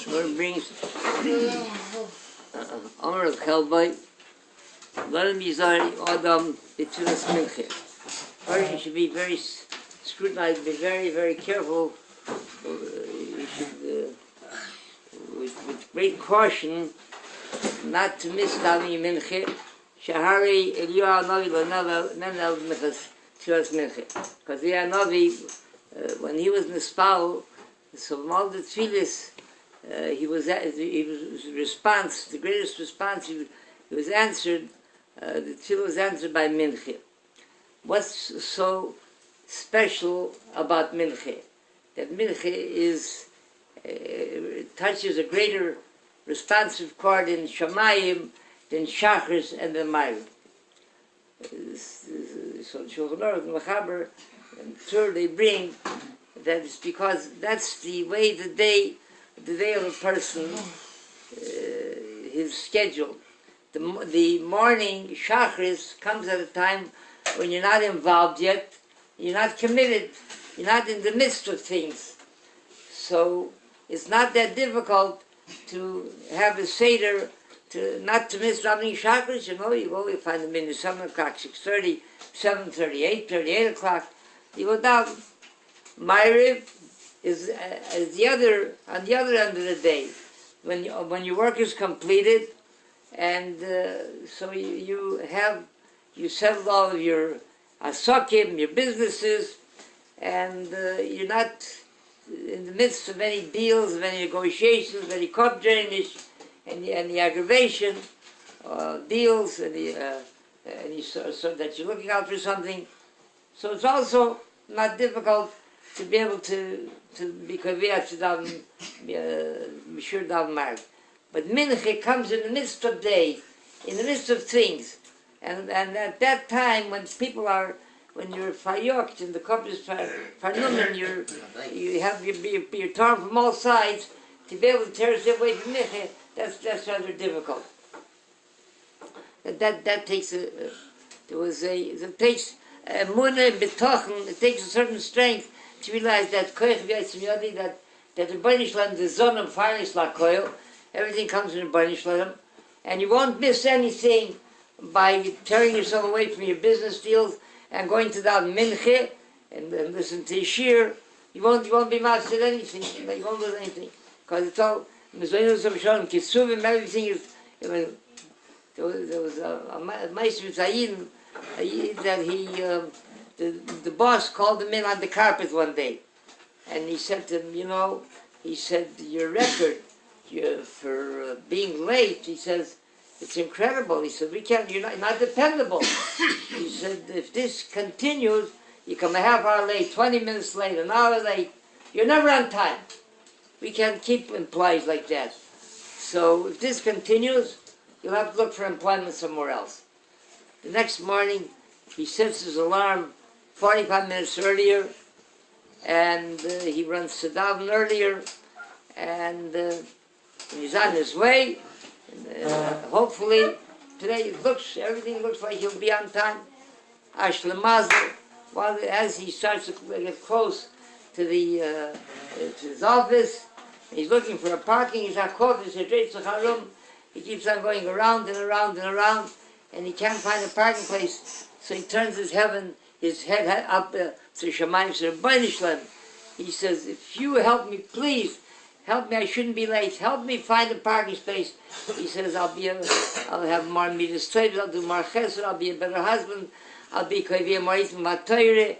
Where brings Amr of Chelbay, let him Yizari Adam B'tfilas Minchah. Person should be very scrutinized, be very, very careful. You should, with great caution, not to miss davening Minchah. Shahari Eliyahu Navi L'Nenel Minchas Tfilas Minchah. Because the Navi, when he was Nispal, so from all the tefillas, he was response, the greatest response, he was answered, the tefillah was answered by Minchah. What's so special about Minchah? That Minchah is, touches a greater responsive chord in Shamayim than Shachris and the Ma'ariv. So Shulchan Aruch and Mechaber and Tur, they bring that it's because that's the way the day of a person, his schedule. The morning Shachris comes at a time when you're not involved yet, you're not committed, you're not in the midst of things. So it's not that difficult to have a Seder, not to miss davening Shachris. You find them in 7 o'clock, 6:30, 7:30, 8:30, 8 o'clock. You go down. Ma'ariv is on the other end of the day, when your work is completed, and so you settled all of your asakim, your businesses, and you're not in the midst of any deals, of any negotiations, of any kopjanish, and the aggravation, deals, so that you're looking out for something. So it's also not difficult to be able to be kaviyat to daven mishur daven marv. But Minchah comes in the midst of day, in the midst of things, and at that time when you're fayokt in the kopis farnumen, you're torn from all sides. To be able to tear yourself away from Minchah, that's rather difficult. That takes it takes munah betochen. It takes a certain strength to realize that koich v'yatzim yodi, that the Baron Anshel, the zon of fire is like koil. Everything comes in the Baron Anshel, and you won't miss anything by tearing yourself away from your business deals and going to that Minchah and listen to Yishir. You won't be mad at anything. You won't lose anything because it's all mezonus of shalom kisuvim. Everything is. There was a meister zayin that the boss called him in on the carpet one day, and he said to him, he said, your record for being late, he says, it's incredible. He said, you're not dependable. He said, if this continues, you come a half hour late, 20 minutes late, an hour late, you're never on time. We can't keep employees like that. So if this continues, you'll have to look for employment somewhere else. The next morning, he sets his alarm 45 minutes earlier, and he runs to daven earlier, and he's on his way. Hopefully, today everything looks like he'll be on time. Ashla Mazel, as he starts to get close to his office, he's looking for a parking. He's at office, he keeps on going around and around and around, and he can't find a parking place. So he turns his head up to Shemayim, to the Baron Anshel. He says, if you help me, please, help me, I shouldn't be late. Help me find a parking space. He says, I'll have more midas tovos, I'll do more chesed, I'll be a better husband, I'll be kaviyah more eating my Torah.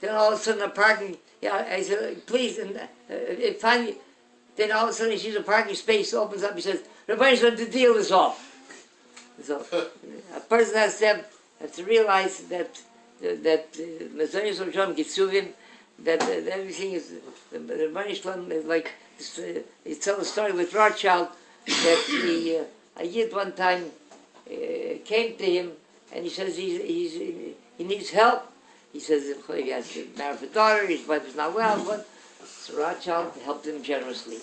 Then all of a sudden a parking, I said, please, and finally, then all of a sudden he sees a parking space, opens up, he says, Rabbi Anshel, the deal is off. So a person has to realize that mezonus of shalom kisuvim, that everything is, the Baron Anshel is like, he tells a story with Rothschild, that a yid one time came to him, and he says he needs help. He says he has to marry a daughter, his wife is not well, but so Rothschild helped him generously.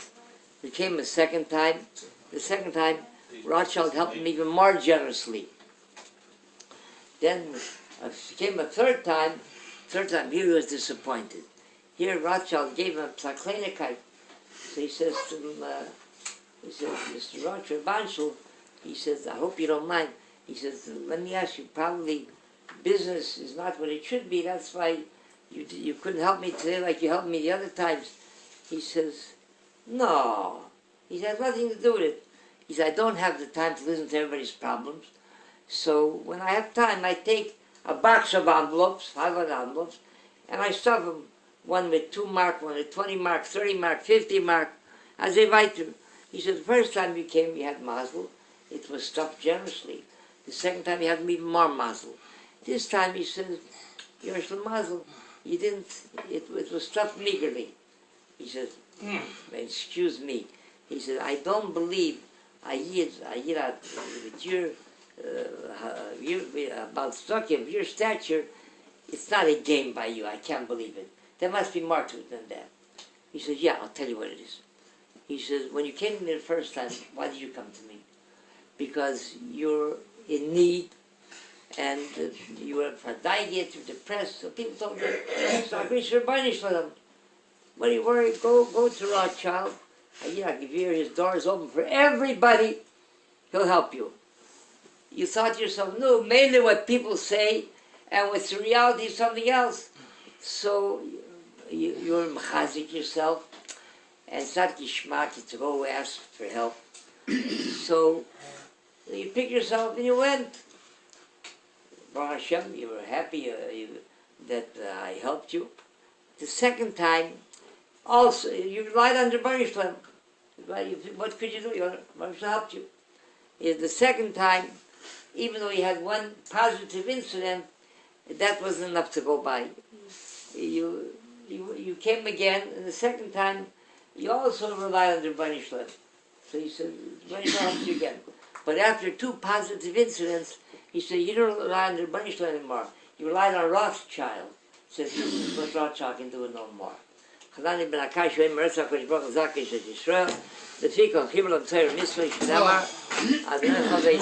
He came a second time. The second time, Rothschild helped him even more generously. Then came a third time he was disappointed. Here Rothschild gave him a plakleinikite, So he says to him, he says, Mr. Rothschild, Anshel, he says, I hope you don't mind. He says, let me ask you, probably business is not what it should be. That's why you couldn't help me today like you helped me the other times. He says, no. He says, nothing to do with it. He said, I don't have the time to listen to everybody's problems. So when I have time, I take a box of envelopes, 500 envelopes, and I stuff them, one with 2 mark, one with 20 mark, 30 mark, 50 mark, as they write to. He said, the first time you came, you had mazel. It was stuffed generously. The second time, you had even more mazel. This time, he said, Yerushalayim mazel, you didn't, it was stuffed meagerly. He says, excuse me. He said, I don't believe with your about Stocky, of your stature, it's not a game by you. I can't believe it. There must be more to it than that. He says, yeah, I'll tell you what it is. He says, when you came to me the first time, why did you come to me? Because you're in need, and you were diet, you're depressed, so people told me, start reaching Rabbi for them. What do you worry? Go to Rothschild. I'll give you his doors open for everybody. He'll help you. You thought to yourself, no, mainly what people say, and what's the reality is something else. So you're mechazik yourself, and it's not gishmak to go ask for help. So you picked yourself and you went. Baruch Hashem, you were happy that I helped you. The second time, also, you relied on the Baruch Hashem. What could you do? Baruch Hashem helped you. The second time, even though you had one positive incident, that wasn't enough to go by. You came again, and the second time, you also relied on the Baruch Hashem. So he said, Baruch Hashem helped you again. But after 2 positive incidents, he said, you don't rely on the Baruch Hashem anymore. You relied on Rothschild. He said, this is what Rothschild can do no more. חנני בן הקש ואין מרצה הקדוש ברוך הוא זכי של ישראל, לפי כל חיבור למצייר מצווה שנאמר, אדוני חזי